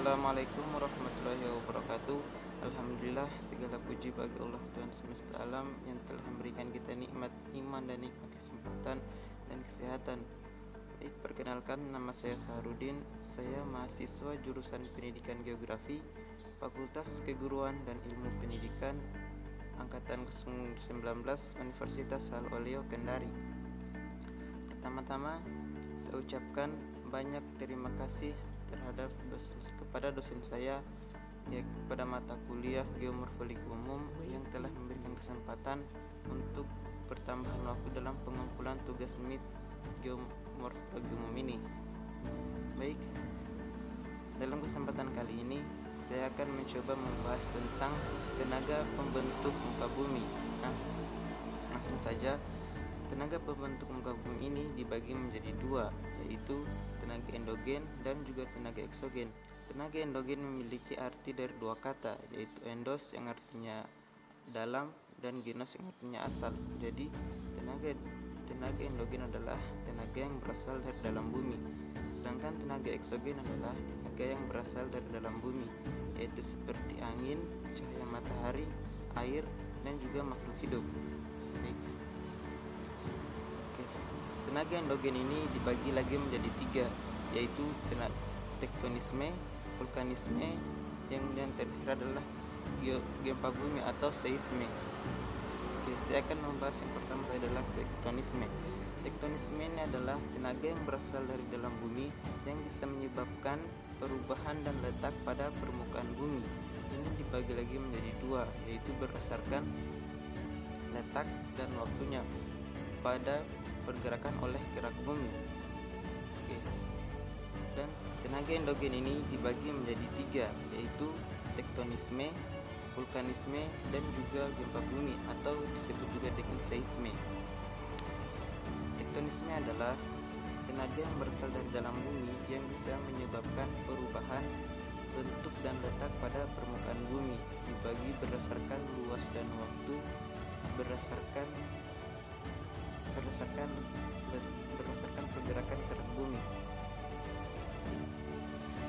Assalamualaikum warahmatullahi wabarakatuh. Alhamdulillah, segala puji bagi Allah Tuhan semesta alam yang telah memberikan kita nikmat iman dan nikmat kesempatan dan kesehatan. Baik, perkenalkan, nama saya Saharudin. Saya mahasiswa jurusan Pendidikan Geografi, Fakultas Keguruan dan Ilmu Pendidikan, Angkatan 19 Universitas Al-Oleo Kendari. Pertama-tama, saya ucapkan banyak terima kasih kepada dosen saya pada mata kuliah Geomorfologi Umum yang telah memberikan kesempatan untuk pertambahan waktu dalam pengumpulan tugas MIT Geomorfologi Umum ini. Baik, dalam kesempatan kali ini saya akan mencoba membahas tentang tenaga pembentuk muka bumi. Langsung saja. Tenaga pembentuk muka bumi ini dibagi menjadi dua, yaitu tenaga endogen dan juga tenaga eksogen. Tenaga endogen memiliki arti dari dua kata, yaitu endos yang artinya dalam dan genos yang artinya asal. Jadi tenaga endogen adalah tenaga yang berasal dari dalam bumi, sedangkan tenaga eksogen adalah tenaga yang berasal dari dalam bumi, yaitu seperti angin, cahaya matahari, air, dan juga makhluk hidup. Baik. Tenaga endogen ini dibagi lagi menjadi tiga, yaitu tenaga tektonisme, vulkanisme, yang terakhir adalah gempa bumi atau seisme. Saya akan membahas yang pertama adalah tektonisme. Tektonisme ini adalah tenaga yang berasal dari dalam bumi yang bisa menyebabkan perubahan dan letak pada permukaan bumi. Ini dibagi lagi menjadi dua, yaitu berdasarkan letak dan waktunya pada pergerakan oleh gerak bumi. Dan tenaga endogen ini dibagi menjadi tiga, yaitu tektonisme, vulkanisme, dan juga gempa bumi atau disebut juga dengan seisme. Tektonisme adalah tenaga yang berasal dari dalam bumi yang bisa menyebabkan perubahan bentuk dan letak pada permukaan bumi, dibagi berdasarkan luas dan waktu, berdasarkan pergerakan gerak bumi.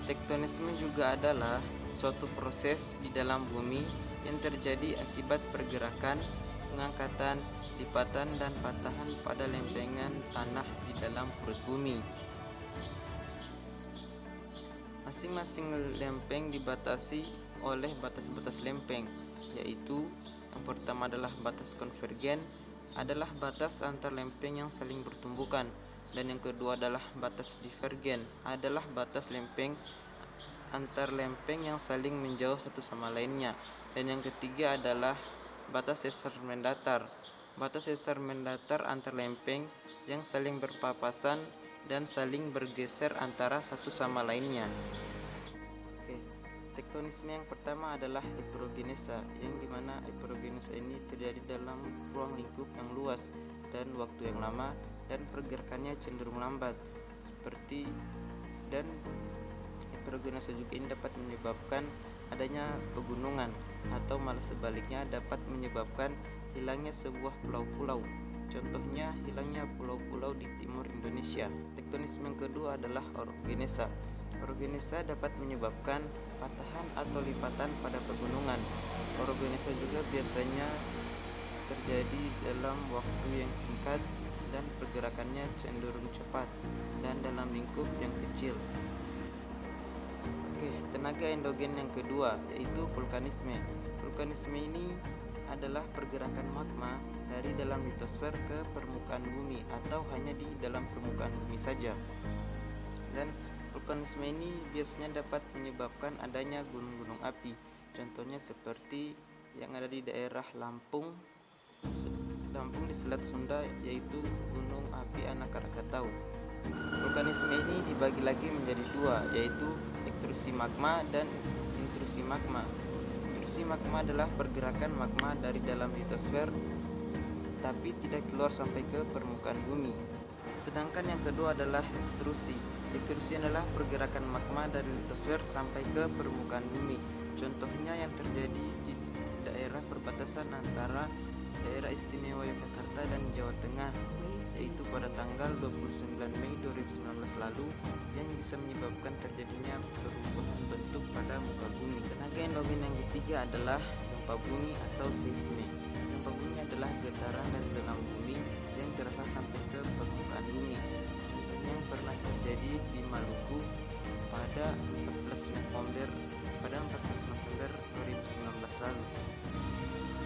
Tektonisme juga adalah suatu proses di dalam bumi yang terjadi akibat pergerakan, pengangkatan, lipatan, dan patahan pada lempengan tanah di dalam perut bumi. Masing-masing lempeng dibatasi oleh batas-batas lempeng, yaitu yang pertama adalah batas konvergen, adalah batas antar lempeng yang saling bertumbukan, dan yang kedua adalah batas divergen, adalah batas lempeng antar lempeng yang saling menjauh satu sama lainnya, dan yang ketiga adalah batas sesar mendatar, batas sesar mendatar antar lempeng yang saling berpapasan dan saling bergeser antara satu sama lainnya. Tektonisme yang pertama adalah hiperogenesa, yang dimana hiperogenesa ini terjadi dalam ruang lingkup yang luas dan waktu yang lama, dan pergerakannya cenderung lambat. Dan hiperogenesa juga ini dapat menyebabkan adanya pegunungan, atau malah sebaliknya dapat menyebabkan hilangnya sebuah pulau-pulau. Contohnya hilangnya pulau-pulau di timur Indonesia. Tektonisme yang kedua adalah orogenesa. Orogenesa dapat menyebabkan patahan atau lipatan pada pegunungan. Orogenesa juga biasanya terjadi dalam waktu yang singkat dan pergerakannya cenderung cepat dan dalam lingkup yang kecil. Tenaga endogen yang kedua yaitu vulkanisme. Vulkanisme ini adalah pergerakan magma dari dalam litosfer ke permukaan bumi atau hanya di dalam permukaan bumi saja. Dan vulkanisme ini biasanya dapat menyebabkan adanya gunung-gunung api. Contohnya seperti yang ada di daerah Lampung di Selat Sunda, yaitu Gunung Api Anak Krakatau. Vulkanisme ini dibagi lagi menjadi dua, yaitu ekstrusi magma dan intrusi magma. Intrusi magma adalah pergerakan magma dari dalam litosfer tapi tidak keluar sampai ke permukaan bumi. Sedangkan yang kedua adalah ekstrusi. Ekstrusi adalah pergerakan magma dari litosfer sampai ke permukaan bumi. Contohnya yang terjadi di daerah perbatasan antara daerah istimewa Yogyakarta dan Jawa Tengah, yaitu pada tanggal 29 Mei 2019 lalu, yang bisa menyebabkan terjadinya perubahan bentuk pada muka bumi. Tenaga endogen yang ketiga adalah gempa bumi atau seisme. Gempa bumi adalah getaran dari dalam bumi yang terasa sampai ke permukaan bumi. Contohnya yang pernah terjadi di Maluku pada 14 November 2019 lalu.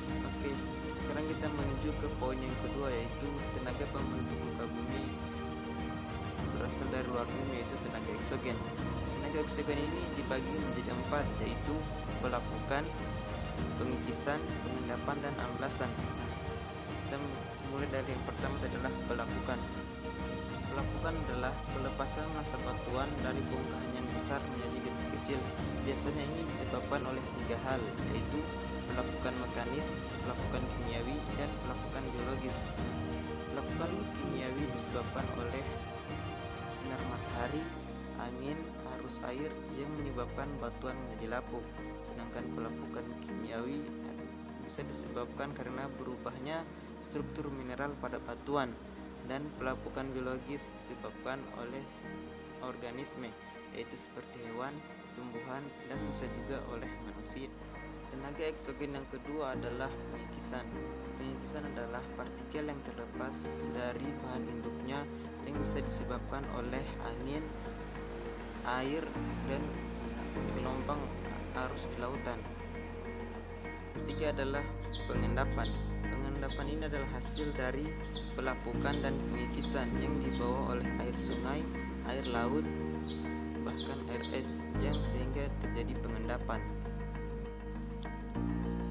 Oke, sekarang kita menuju ke poin yang kedua, yaitu tenaga pembentuk muka bumi berasal dari luar bumi, yaitu tenaga eksogen. Tenaga eksogen ini dibagi menjadi 4, yaitu pelapukan, pengikisan, pengendapan, dan amblasan. Kita mulai dari yang pertama adalah pelapukan. Pelapukan adalah pelepasan massa batuan dari bongkahan yang besar menjadi detik kecil. Biasanya ini disebabkan oleh 3 hal, yaitu pelapukan mekanis, pelapukan kimiawi, dan pelapukan biologis. Pelapukan kimiawi disebabkan oleh sinar matahari, angin, arus air yang menyebabkan batuan menjadi lapuk. Sedangkan pelapukan kimiawi bisa disebabkan karena berubahnya struktur mineral pada batuan. Dan pelapukan biologis disebabkan oleh organisme, yaitu seperti hewan, tumbuhan, dan bisa juga oleh manusia. Tenaga eksogen yang kedua adalah pengikisan. Pengikisan adalah partikel yang terlepas dari bahan induknya yang bisa disebabkan oleh angin, air, dan gelombang arus di lautan. Ketiga adalah pengendapan. Pengendapan ini adalah hasil dari pelapukan dan pengikisan yang dibawa oleh air sungai, air laut, bahkan air es, yang sehingga terjadi pengendapan.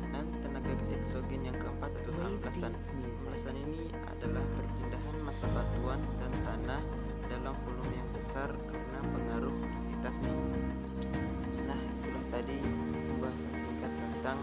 Dan tenaga eksogen yang keempat adalah amblasan. Amblasan ini adalah perpindahan massa batuan dan tanah dalam volume yang besar karena pengaruh gravitasi. Nah, itulah tadi pembahasan singkat tentang